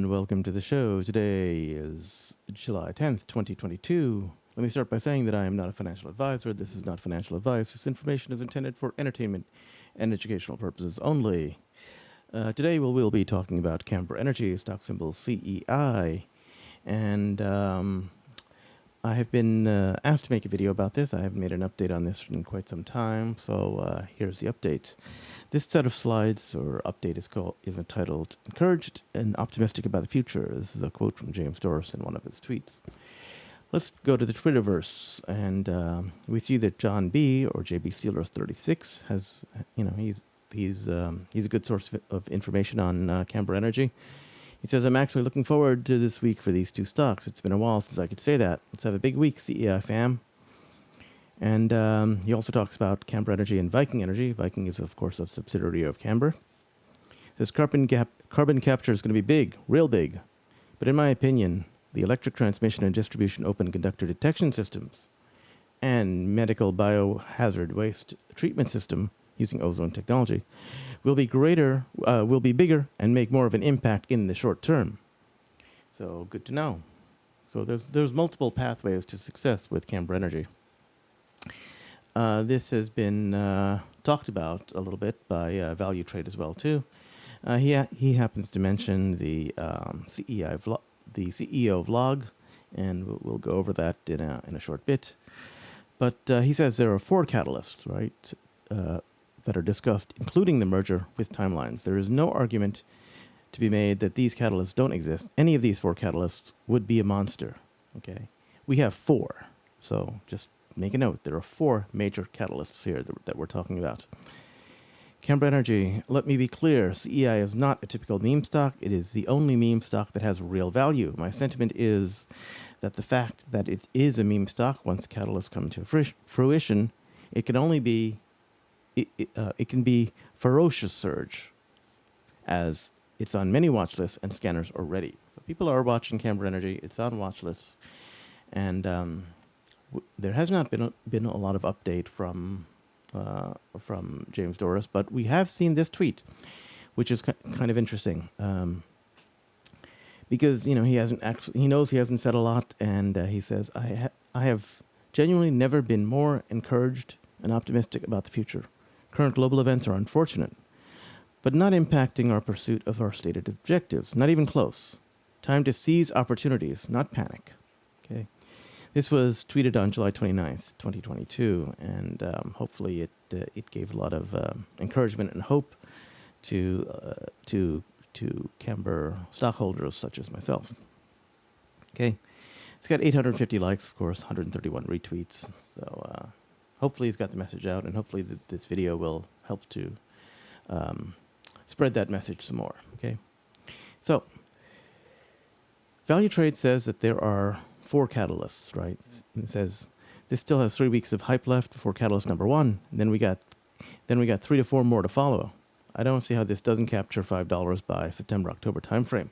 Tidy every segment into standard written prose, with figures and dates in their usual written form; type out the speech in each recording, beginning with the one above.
and welcome to the show. Today is July 10th, 2022. Let me start by saying that I am not a financial advisor. This is not financial advice. This information is intended for entertainment and educational purposes only. Today we'll be talking about Camber Energy, stock symbol CEI, and I have been asked to make a video about this. I haven't made an update on this in quite some time, so here's the update. This set of slides or update is entitled "Encouraged and Optimistic About the Future." This is a quote from James Doris in one of his tweets. Let's go to the Twitterverse, and we see that John B. or JB Steelers 36 has, he's a good source of information on Camber Energy. He says, I'm actually looking forward to this week for these two stocks. It's been a while since I could say that. Let's have a big week, CEI fam. And he also talks about Camber Energy and Viking Energy. Viking is, of course, a subsidiary of Camber. He says, carbon capture is going to be big, real big. But in my opinion, the electric transmission and distribution open conductor detection systems and medical biohazard waste treatment system using ozone technology will be bigger and make more of an impact in the short term. So good to know. So there's multiple pathways to success with Camber Energy. This has been talked about a little bit by Value Trade as well too. He happens to mention the the CEO vlog, and we'll go over that in a short bit. But he says there are 4 catalysts, right? That are discussed, including the merger with timelines. There is no argument to be made that these catalysts don't exist. Any of these 4 catalysts would be a monster. Okay, we have 4, so just make a note. There are 4 major catalysts here that we're talking about. Camber Energy, let me be clear. CEI is not a typical meme stock. It is the only meme stock that has real value. My sentiment is that the fact that it is a meme stock, once catalysts come to fruition, it can only be it can be ferocious surge, as it's on many watch lists and scanners already. So people are watching Camber Energy. It's on watch lists, and there has not been a lot of update from James Doris, but we have seen this tweet, which is kind of interesting, because he knows he hasn't said a lot, and he says I have genuinely never been more encouraged and optimistic about the future. Current global events are unfortunate, but not impacting our pursuit of our stated objectives, not even close. Time to seize opportunities, not panic. Okay, this was tweeted on July 29th, 2022, and hopefully it gave a lot of encouragement and hope to Camber stockholders such as myself. Okay, it's got 850 likes, of course, 131 retweets, so hopefully he's got the message out, and hopefully this video will help to spread that message some more. Okay, so Value Trade says that there are 4 catalysts, right? It says this still has 3 weeks of hype left before catalyst number 1. And then we got 3 to 4 more to follow. I don't see how this doesn't capture $5 by September-October timeframe.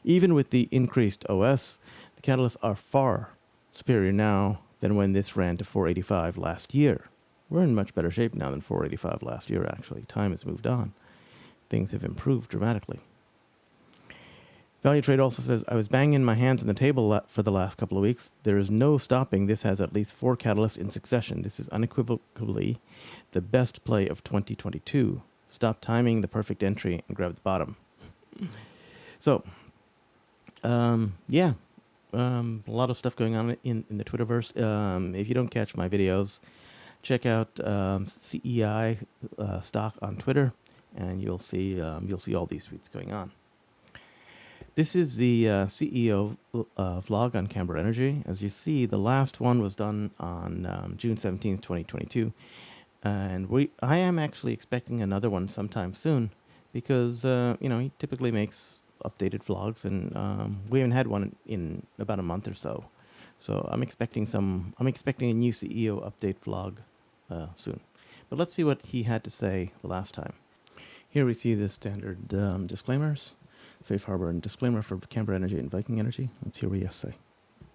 Even with the increased OS, the catalysts are far superior now than when this ran to 485 last year. We're in much better shape now than 485 last year, actually. Time has moved on. Things have improved dramatically. Value Trade also says, I was banging my hands on the table for the last couple of weeks. There is no stopping. This has at least 4 catalysts in succession. This is unequivocally the best play of 2022. Stop timing the perfect entry and grab the bottom. So, a lot of stuff going on in the Twitterverse. If you don't catch my videos, check out CEI stock on Twitter, and you'll see all these tweets going on. This is the CEO vlog on Camber Energy. As you see, the last one was done on June 17th, 2022, and I am actually expecting another one sometime soon, because he typically makes updated vlogs, and we haven't had one in about a month or so. So I'm expecting a new CEO update vlog soon. But let's see what he had to say the last time. Here we see the standard disclaimers, safe harbor and disclaimer for Camber Energy and Viking Energy. Let's hear what he has to say.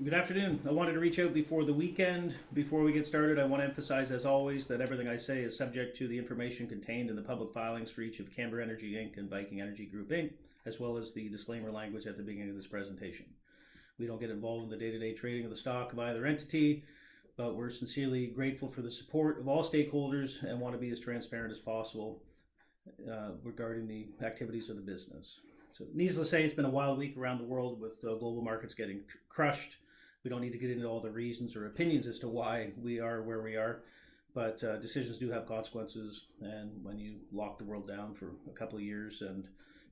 Good afternoon. I wanted to reach out before the weekend. Before we get started, I want to emphasize, as always, that everything I say is subject to the information contained in the public filings for each of Camber Energy Inc. and Viking Energy Group Inc. as well as the disclaimer language at the beginning of this presentation. We don't get involved in the day-to-day trading of the stock of either entity, but we're sincerely grateful for the support of all stakeholders and want to be as transparent as possible regarding the activities of the business. So needless to say, it's been a wild week around the world with global markets getting crushed. We don't need to get into all the reasons or opinions as to why we are where we are, but decisions do have consequences. And when you lock the world down for a couple of years and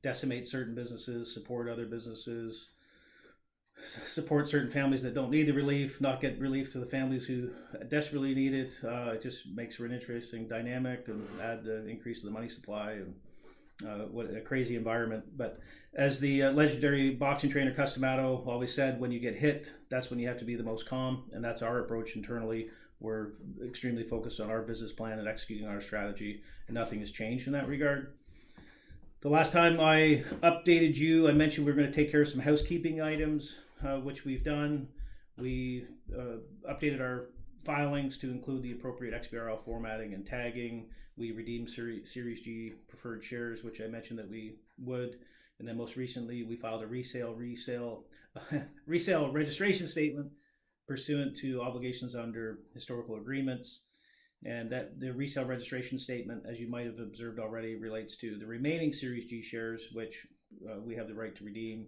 decimate certain businesses, support other businesses, support certain families that don't need the relief, not get relief to the families who desperately need it, it just makes for an interesting dynamic, and add the increase of the money supply, and what a crazy environment. But as the legendary boxing trainer Customato always said, when you get hit, that's when you have to be the most calm, and that's our approach internally. We're extremely focused on our business plan and executing our strategy, and nothing has changed in that regard. The last time I updated you, I mentioned we were going to take care of some housekeeping items, which we've done. We updated our filings to include the appropriate XBRL formatting and tagging. We redeemed Series G preferred shares, which I mentioned that we would. And then most recently, we filed a resale registration statement pursuant to obligations under historical agreements. And that the resale registration statement, as you might have observed already, relates to the remaining Series G shares, which we have the right to redeem,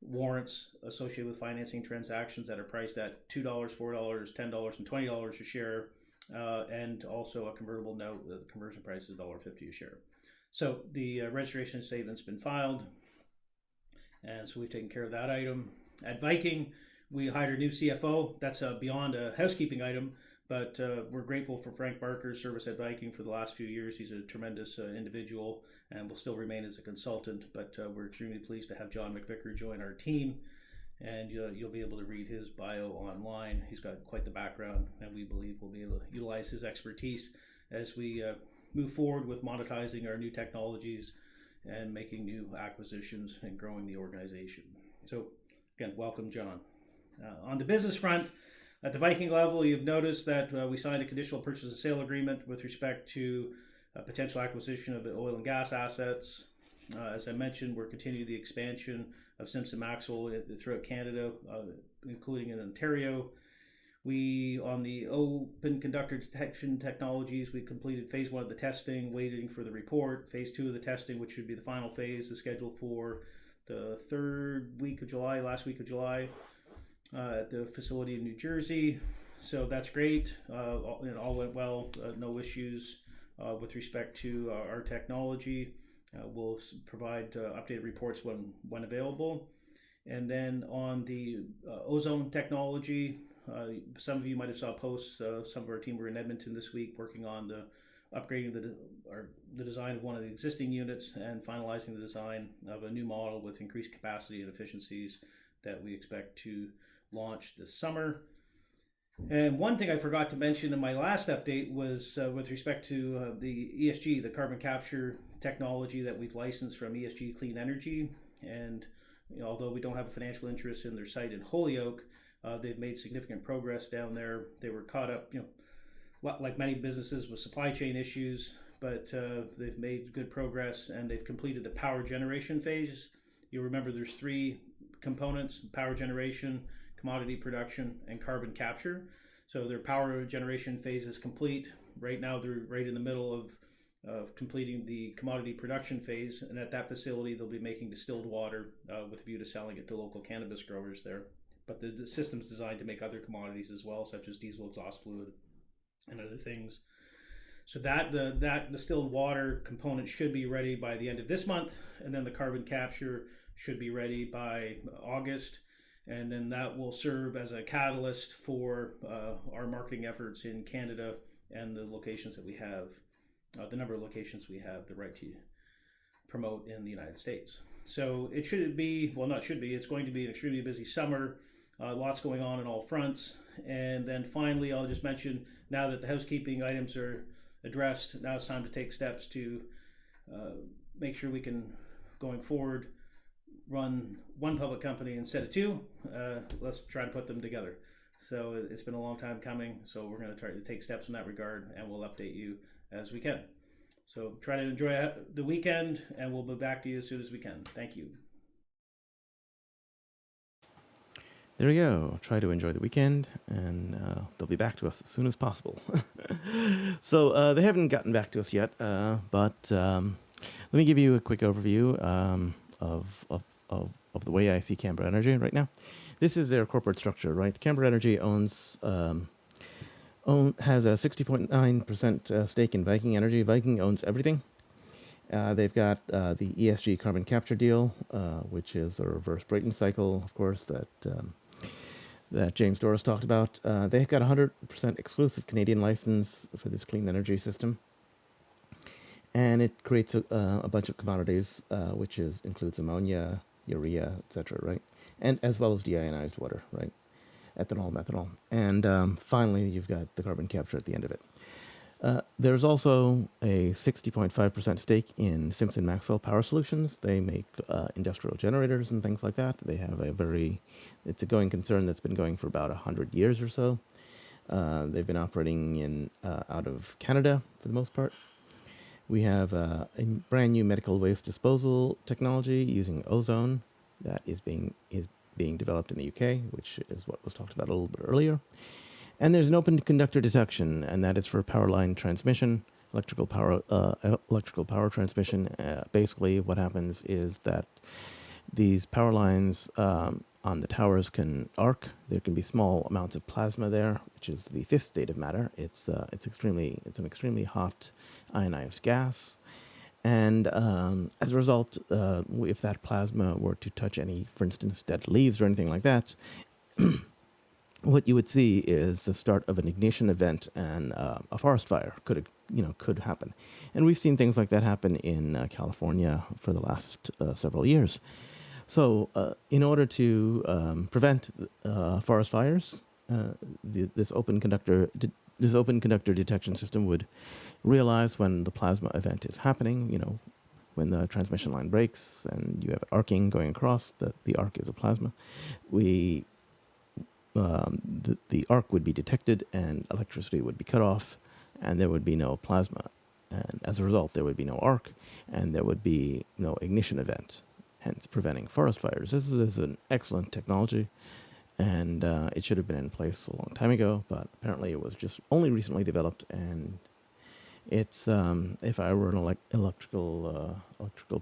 warrants associated with financing transactions that are priced at $2, $4, $10, and $20 a share, and also a convertible note. The conversion price is $1.50 a share. So the registration statement's been filed, and so we've taken care of that item. At Viking, we hired a new CFO. That's beyond a housekeeping item, but we're grateful for Frank Barker's service at Viking for the last few years. He's a tremendous individual and will still remain as a consultant, but we're extremely pleased to have John McVicker join our team, and you'll be able to read his bio online. He's got quite the background, and we believe we'll be able to utilize his expertise as we move forward with monetizing our new technologies and making new acquisitions and growing the organization. So again, welcome, John. On the business front, at the Viking level, you've noticed that we signed a conditional purchase and sale agreement with respect to a potential acquisition of the oil and gas assets. As I mentioned, we're continuing the expansion of Simpson Maxwell throughout Canada, including in Ontario. We, on the open conductor detection technologies, we completed phase 1 of the testing, waiting for the report. Phase 2 of the testing, which should be the final phase, is scheduled for the last week of July. At the facility in New Jersey. So that's great. It all went well. No issues with respect to our technology. We'll provide updated reports when available. And then on the ozone technology, some of you might have saw posts. Some of our team were in Edmonton this week working on upgrading the design of one of the existing units and finalizing the design of a new model with increased capacity and efficiencies that we expect to launch this summer. And one thing I forgot to mention in my last update was with respect to the ESG, the carbon capture technology that we've licensed from ESG Clean Energy. And although we don't have a financial interest in their site in Holyoke, they've made significant progress down there. They were caught up, like many businesses, with supply chain issues, but they've made good progress, and they've completed the power generation phase. You'll remember there's 3 components: power generation, commodity production, and carbon capture. So their power generation phase is complete. Right now they're right in the middle of completing the commodity production phase, and at that facility they'll be making distilled water with a view to selling it to local cannabis growers there. But the system's designed to make other commodities as well, such as diesel exhaust fluid and other things. So that distilled water component should be ready by the end of this month, and then the carbon capture should be ready by August. And then that will serve as a catalyst for our marketing efforts in Canada and the locations that we have, the number of locations we have the right to promote in the United States. So it should be, well, not should be, it's going to be an extremely busy summer, lots going on all fronts. And then finally, I'll just mention, now that the housekeeping items are addressed, now it's time to take steps to make sure we can, going forward, run one public company instead of 2. Let's try to put them together. So it's been a long time coming, so we're going to try to take steps in that regard, and we'll update you as we can. So try to enjoy the weekend, and we'll be back to you as soon as we can. Thank you. There we go. Try to enjoy the weekend, and they'll be back to us as soon as possible. So they haven't gotten back to us yet, but let me give you a quick overview of the way I see Camber Energy right now. This is their corporate structure, right? Camber Energy has a 60.9% stake in Viking Energy. Viking owns everything. They've got the ESG carbon capture deal, which is a reverse Brayton cycle, of course, that James Doris talked about. They've got 100% exclusive Canadian license for this clean energy system. And it creates a bunch of commodities, which includes ammonia, urea, etc., right? And as well as deionized water, right? Ethanol, methanol. And finally, you've got the carbon capture at the end of it. There's also a 60.5% stake in Simpson Maxwell Power Solutions. They make industrial generators and things like that. They have it's a going concern that's been going for about 100 years or so. They've been operating out of Canada for the most part. We have a brand new medical waste disposal technology using ozone that is being developed in the UK, which is what was talked about a little bit earlier. And there's an open conductor detection, and that is for power line transmission, electrical power transmission. Basically, what happens is that these power lines on the towers can arc. There can be small amounts of plasma there, which is the fifth state of matter. It's an extremely hot ionized gas, and as a result, if that plasma were to touch any, for instance, dead leaves or anything like that, what you would see is the start of an ignition event, and a forest fire could happen. And we've seen things like that happen in California for the last several years. So in order to prevent forest fires, this open conductor detection system would realize when the plasma event is happening, when the transmission line breaks and you have arcing going across, the arc is a plasma. The arc would be detected and electricity would be cut off, and there would be no plasma. And as a result, there would be no arc, and there would be no ignition event, hence preventing forest fires. This is an excellent technology, and it should have been in place a long time ago, but apparently it was just only recently developed, and it's if I were an electrical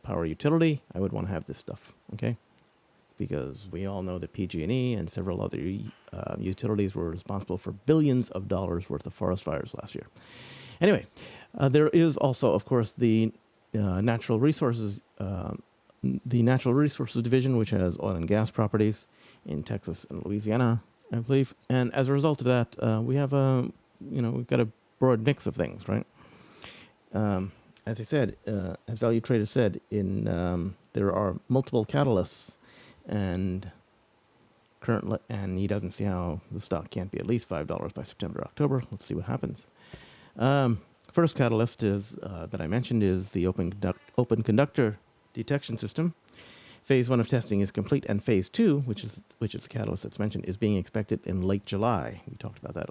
power utility, I would want to have this stuff, okay? Because we all know that PG&E and several other utilities were responsible for billions of dollars worth of forest fires last year. Anyway, there is also, of course, the natural resources division, which has oil and gas properties in Texas and Louisiana, I believe. And as a result of that, we've got a broad mix of things, right? As I said, as Value Trader said, there are multiple catalysts. And he doesn't see how the stock can't be at least $5 by September, October. Let's see what happens. First catalyst that I mentioned is the open conductor detection system. Phase 1 of testing is complete, and Phase 2, which is the catalyst that's mentioned, is being expected in late July. We talked about that.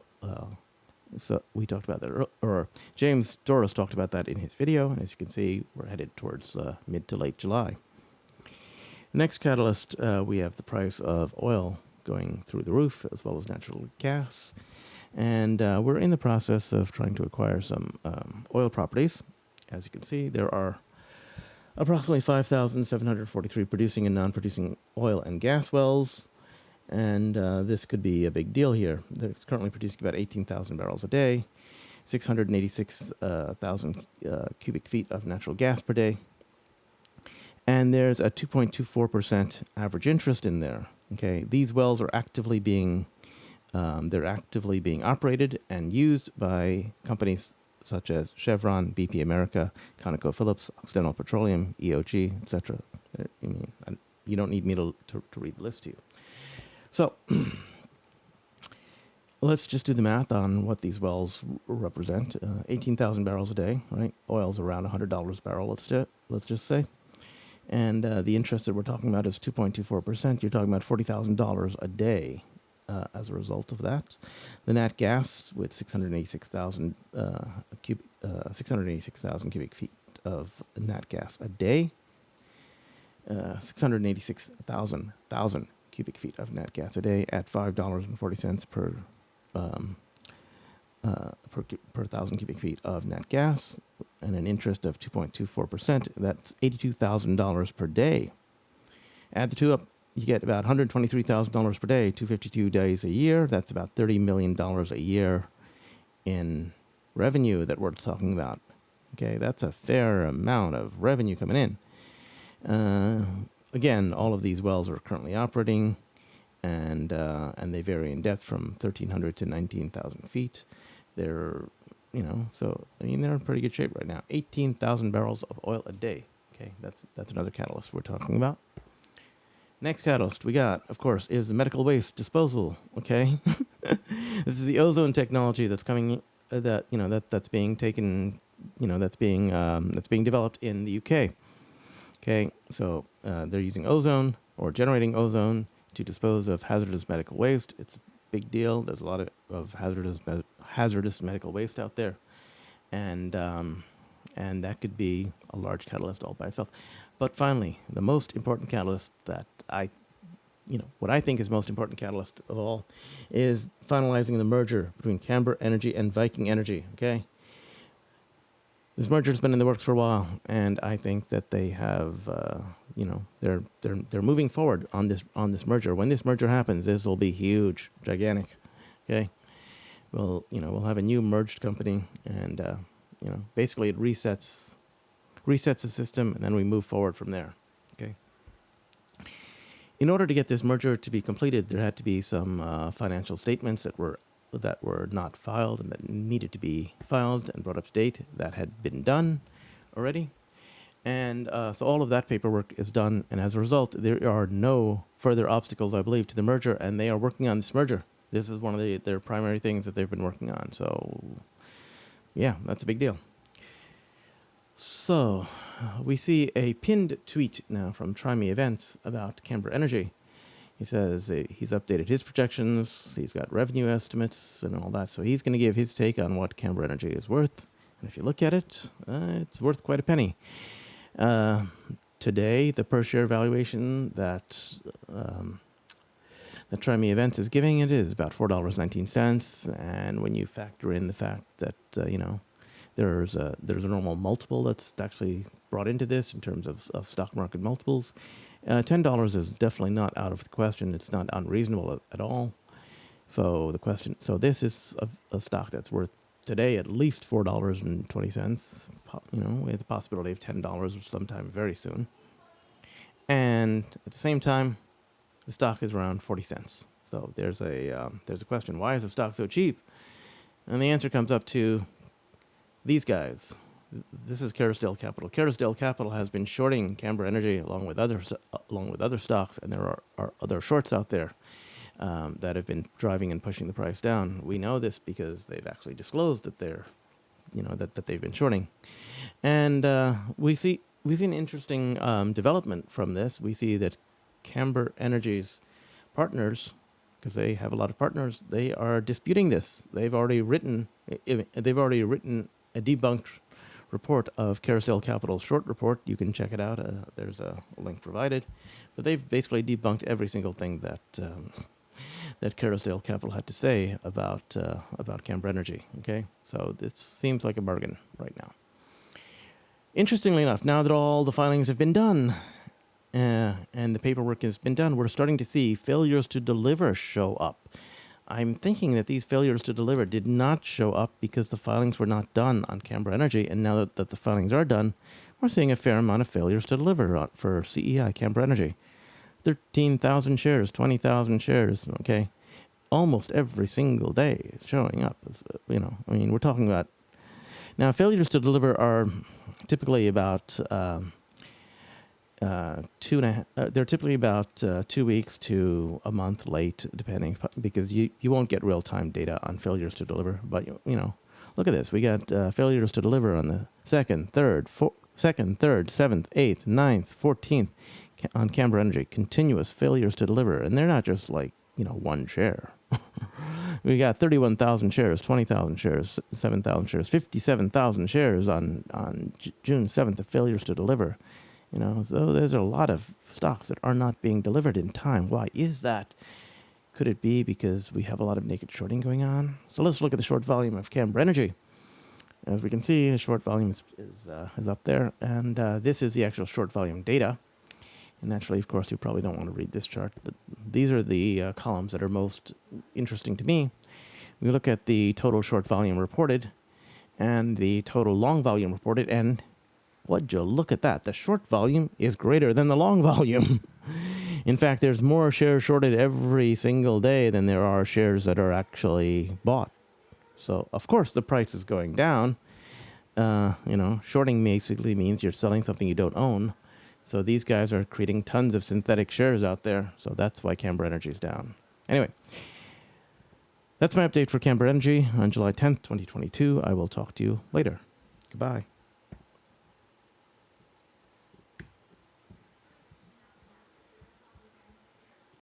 Or James Doris talked about that in his video, and as you can see, we're headed towards mid to late July. Next catalyst, we have the price of oil going through the roof, as well as natural gas. And we're in the process of trying to acquire some oil properties. As you can see, there are approximately 5,743 producing and non-producing oil and gas wells. And this could be a big deal here. It's currently producing about 18,000 barrels a day, 686,000 cubic feet of natural gas per day. And there's a 2.24% average interest in there. Okay, these wells are actively being operated and used by companies such as Chevron, BP America, ConocoPhillips, Occidental Petroleum, EOG, etc. You don't need me to read the list to you. So let's just do the math on what these wells represent. 18,000 barrels a day, right? Oil's around $100 a barrel. Let's just say. And the interest that we're talking about is 2.24%. You're talking about $40,000 a day as a result of that. The nat gas with 686,000 cubic feet of nat gas a day. 686,000 cubic feet of nat gas a day at $5.40 per thousand cubic feet of nat gas, and an interest of 2.24%. That's $82,000 per day. Add the two up, you get about $123,000 per day, 252 days a year. That's about $30 million a year in revenue that we're talking about. Okay, that's a fair amount of revenue coming in. Again, all of these wells are currently operating, and they vary in depth from 1,300 to 19,000 feet. They're, so I mean they're in pretty good shape right now. 18,000 barrels of oil a day. Okay, that's another catalyst we're talking about. Next catalyst we got, of course, is the medical waste disposal. Okay, this is the ozone technology that's coming. That's being taken. That's being developed in the UK. Okay, so they're using ozone or generating ozone to dispose of hazardous medical waste. It's a big deal. There's a lot of hazardous medical waste out there, and that could be a large catalyst all by itself. But finally, the most important catalyst that what I think is most important catalyst of all is finalizing the merger between Camber Energy and Viking Energy. Okay. This merger has been in the works for a while, and I think that they have, they're moving forward on this merger. When this merger happens, this will be huge, gigantic. Okay, we'll have a new merged company, and basically it resets the system, and then we move forward from there. Okay. In order to get this merger to be completed, there had to be some financial statements that were not filed and that needed to be filed and brought up to date. That had been done already. And so all of that paperwork is done. And as a result, there are no further obstacles, I believe, to the merger. And they are working on this merger. This is one of their primary things that they've been working on. So, yeah, that's a big deal. So we see a pinned tweet now from TriMeEvents about Camber Energy. He says he's updated his projections, he's got revenue estimates and all that, so he's going to give his take on what Camber Energy is worth. And if you look at it, it's worth quite a penny. Today, the per-share valuation that TriMeEvents is giving it is about $4.19, and when you factor in the fact that, there's a normal multiple that's actually brought into this in terms of stock market multiples, $10 is definitely not out of the question. It's not unreasonable at all. So this is a stock that's worth today at least $4.20, with the possibility of $10 sometime very soon. And at the same time, the stock is around 40 cents. So there's a question: why is the stock so cheap? And the answer comes up to these guys. This is Kerrisdale Capital. Kerrisdale Capital has been shorting Camber Energy along with other stocks, and there are other shorts out there that have been driving and pushing the price down. We know this because they've actually disclosed that that they've been shorting, and we see an interesting development from this. We see that Camber Energy's partners, because they have a lot of partners, they are disputing this. They've already written a debunked report of Kerrisdale Capital's short report. You can check it out. There's a link provided. But they've basically debunked every single thing that Kerrisdale Capital had to say about Camber Energy. Okay, so this seems like a bargain right now. Interestingly enough, now that all the filings have been done and the paperwork has been done, we're starting to see failures to deliver show up. I'm thinking that these failures to deliver did not show up because the filings were not done on Camber Energy, and now that the filings are done, we're seeing a fair amount of failures to deliver for CEI, Camber Energy. 13,000 shares, 20,000 shares, okay? Almost every single day is showing up. We're talking about... Now, failures to deliver are typically about... they're typically about 2 weeks to a month late, depending, because you won't get real-time data on failures to deliver. But look at this. We got failures to deliver on the 2nd, 3rd, 7th, 8th, 9th, 14th on Camber Energy. Continuous failures to deliver, and they're not just like one share. We got 31,000 shares, 20,000 shares, 7,000 shares, 57,000 shares on June 7th of failures to deliver. So there's a lot of stocks that are not being delivered in time. Why is that? Could it be because we have a lot of naked shorting going on? So let's look at the short volume of Camber Energy. As we can see, the short volume is up there, and this is the actual short volume data. And naturally, of course, you probably don't want to read this chart, but these are the columns that are most interesting to me. We look at the total short volume reported and the total long volume reported, and would you look at that? The short volume is greater than the long volume. In fact, there's more shares shorted every single day than there are shares that are actually bought. So, of course, the price is going down. Shorting basically means you're selling something you don't own. So these guys are creating tons of synthetic shares out there. So that's why Camber Energy is down. Anyway, that's my update for Camber Energy on July 10th, 2022. I will talk to you later. Goodbye.